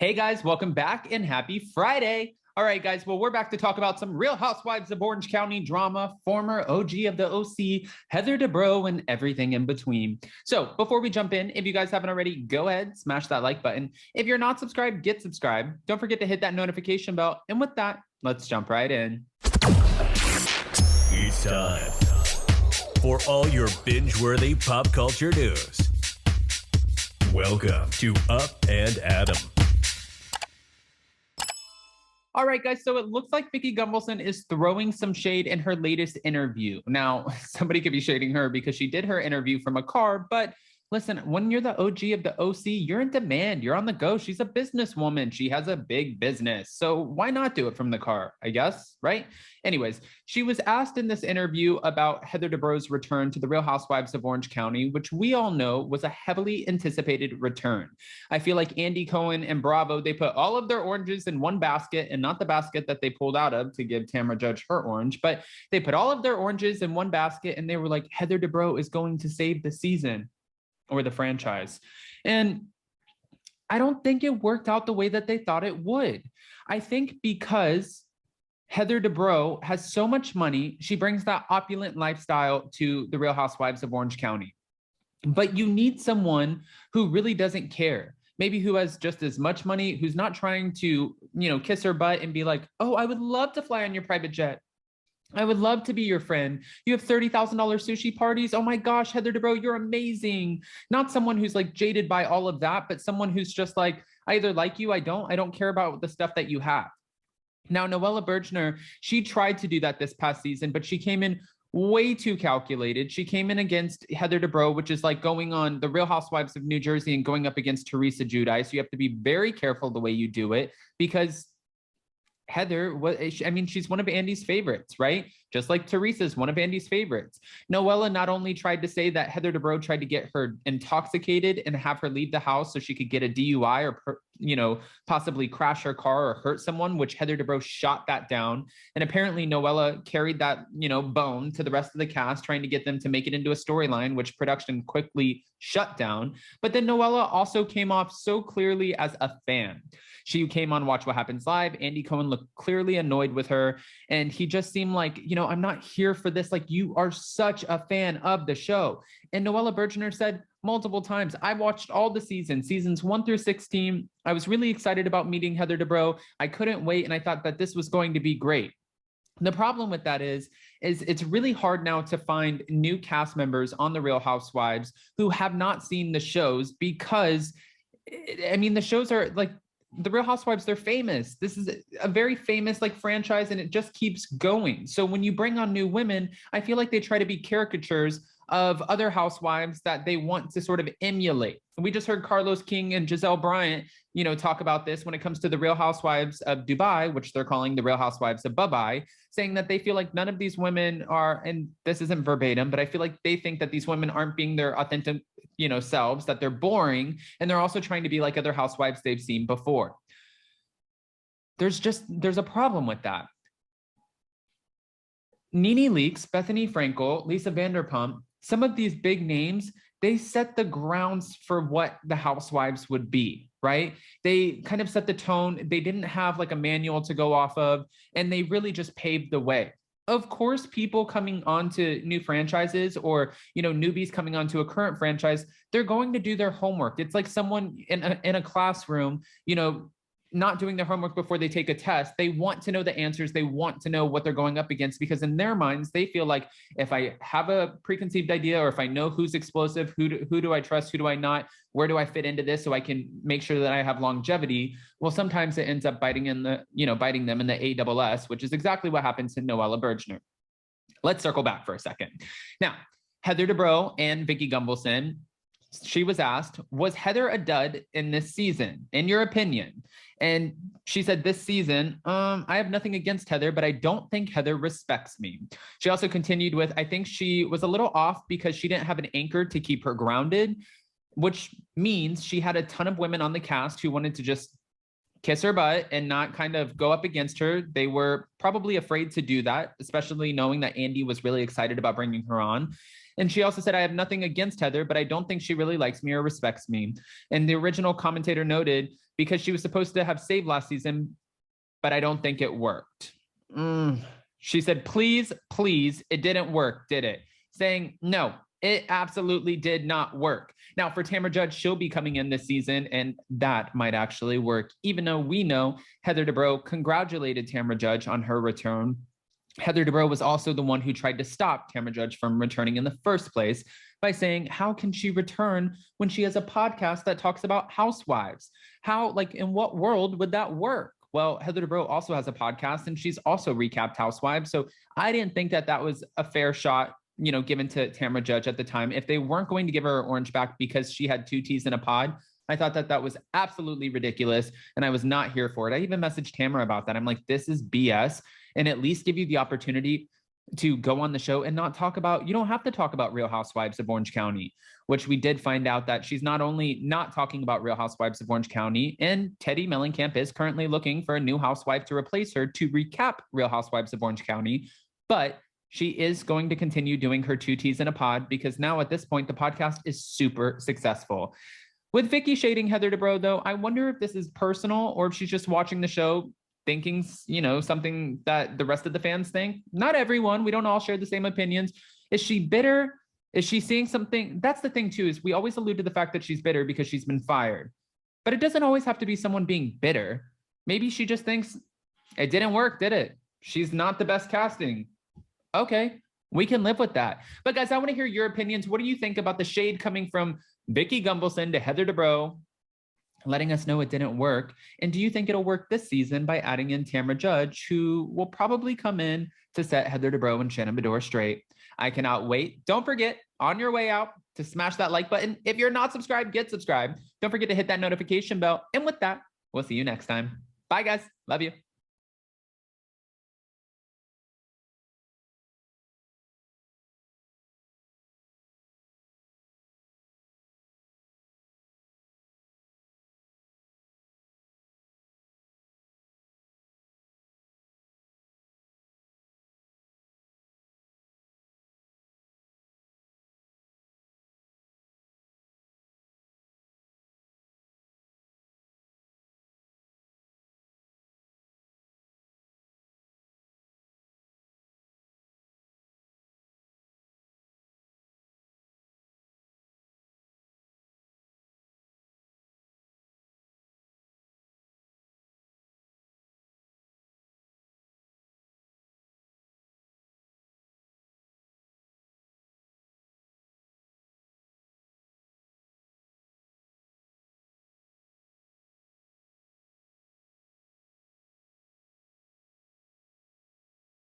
Hey guys, welcome back and happy Friday. All right, guys, well, we're back to talk about some Real Housewives of Orange County drama, former OG of the OC, Heather Dubrow, and everything in between. So before we jump in, if you guys haven't already, go ahead, smash that like button. If you're not subscribed, get subscribed. Don't forget to hit that notification bell. And with that, let's jump right in. It's time for all your binge-worthy pop culture news. Welcome to Up and Adam. All right, guys, so it looks like Vicki is throwing some shade in her latest interview. Now, somebody could be shading her because she did her interview from a car, but listen, when you're the OG of the OC, you're in demand, you're on the go. She's a businesswoman. She has a big business. So why not do it from the car, I guess, right? Anyways, she was asked in this interview about Heather Dubrow's return to the Real Housewives of Orange County, which we all know was a heavily anticipated return. I feel like Andy Cohen and Bravo, they put all of their oranges in one basket, and not the basket that they pulled out of to give Tamra Judge her orange, but they put all of their oranges in one basket, and they were like, Heather Dubrow is going to save the season or the franchise. And I don't think it worked out the way that they thought it would. I think because Heather Dubrow has so much money, she brings that opulent lifestyle to the Real Housewives of Orange County. But you need someone who really doesn't care. Maybe who has just as much money, who's not trying to, kiss her butt and be like, oh, I would love to fly on your private jet. I would love to be your friend. You have $30,000 sushi parties. Oh my gosh, Heather Dubrow, you're amazing. Not someone who's like jaded by all of that, but someone who's just like, I either like you, I don't care about the stuff that you have. Now, Noella Bergner, she tried to do that this past season, but she came in way too calculated. She came in against Heather Dubrow, which is like going on the Real Housewives of New Jersey and going up against Teresa Giudice. You have to be very careful the way you do it because Heather, she's one of Andy's favorites, right? Just like Teresa's one of Andy's favorites. Noella not only tried to say that Heather Dubrow tried to get her intoxicated and have her leave the house so she could get a DUI or, possibly crash her car or hurt someone, which Heather Dubrow shot that down. And apparently Noella carried that, bone to the rest of the cast, trying to get them to make it into a storyline, which production quickly shut down. But then Noella also came off so clearly as a fan. She came on Watch What Happens Live. Andy Cohen looked clearly annoyed with her. And he just seemed like, I'm not here for this. Like, you are such a fan of the show. And Noella Bergner said multiple times, I watched all the seasons 1 through 16. I was really excited about meeting Heather Dubrow. I couldn't wait. And I thought that this was going to be great. The problem with that is it's really hard now to find new cast members on the Real Housewives who have not seen the shows because, the shows are like, the Real Housewives, they're famous. This is a very famous franchise and it just keeps going. So when you bring on new women, I feel like they try to be caricatures of other housewives that they want to sort of emulate. We just heard Carlos King and Giselle Bryant, talk about this when it comes to the Real Housewives of Dubai, which they're calling the Real Housewives of Bye-Bye, saying that they feel like none of these women are, and this isn't verbatim, but I feel like they think that these women aren't being their authentic, selves, that they're boring, and they're also trying to be like other housewives they've seen before. There's a problem with that. Nene Leakes, Bethany Frankel, Lisa Vanderpump, some of these big names, they set the grounds for what the housewives would be, right? They kind of set the tone. They didn't have like a manual to go off of, and they really just paved the way. Of course, people coming onto new franchises or, newbies coming onto a current franchise, they're going to do their homework. It's like someone in a classroom, not doing their homework before they take a test. They want to know the answers. They want to know what they're going up against because in their minds, they feel like if I have a preconceived idea or if I know who's explosive, who do I trust, who do I not, where do I fit into this so I can make sure that I have longevity? Well, sometimes it ends up biting them in the ASS, which is exactly what happened to Noella Bergner. Let's circle back for a second. Now, Heather Dubrow and Vicki Gunvalson, she was asked, was Heather a dud in this season, in your opinion? And she said, this season, I have nothing against Heather, but I don't think Heather respects me. She also continued with, I think she was a little off because she didn't have an anchor to keep her grounded, which means she had a ton of women on the cast who wanted to just kiss her butt and not kind of go up against her. They were probably afraid to do that, especially knowing that Andy was really excited about bringing her on. And she also said, I have nothing against Heather, but I don't think she really likes me or respects me. And the original commentator noted, because she was supposed to have saved last season, but I don't think it worked. She said, please, it didn't work, did it? Saying, no, it absolutely did not work. Now, for Tamra Judge, she'll be coming in this season, and that might actually work, even though we know Heather Dubrow congratulated Tamra Judge on her return. Heather Dubrow was also the one who tried to stop Tamra Judge from returning in the first place by saying, how can she return when she has a podcast that talks about housewives? How, like, in what world would that work? Well, Heather Dubrow also has a podcast, and she's also recapped Housewives. So I didn't think that that was a fair shot, you know, given to Tamra Judge at the time. If they weren't going to give her orange back because she had 2 T's in a pod, I thought that that was absolutely ridiculous, and I was not here for it. I even messaged Tamra about that. I'm like, this is BS, and at least give you the opportunity to go on the show and not talk about, you don't have to talk about Real Housewives of Orange County, which we did find out that she's not only not talking about Real Housewives of Orange County, and Teddy Mellencamp is currently looking for a new housewife to replace her to recap Real Housewives of Orange County, but she is going to continue doing her 2 T's in a pod, because now at this point, the podcast is super successful. With Vicki shading Heather Dubrow, though, I wonder if this is personal or if she's just watching the show thinking, you know, something that the rest of the fans think. Not everyone. We don't all share the same opinions. Is she bitter? Is she seeing something? That's the thing, too, is we always allude to the fact that she's bitter because she's been fired. But it doesn't always have to be someone being bitter. Maybe she just thinks it didn't work, did it? She's not the best casting. Okay, we can live with that. But guys, I want to hear your opinions. What do you think about the shade coming from Vicki Gunvalson to Heather Dubrow, letting us know it didn't work? And do you think it'll work this season by adding in Tamra Judge, who will probably come in to set Heather Dubrow and Shannon Bedore straight? I cannot wait. Don't forget, on your way out, to smash that like button. If you're not subscribed, get subscribed. Don't forget to hit that notification bell. And with that, we'll see you next time. Bye, guys. Love you.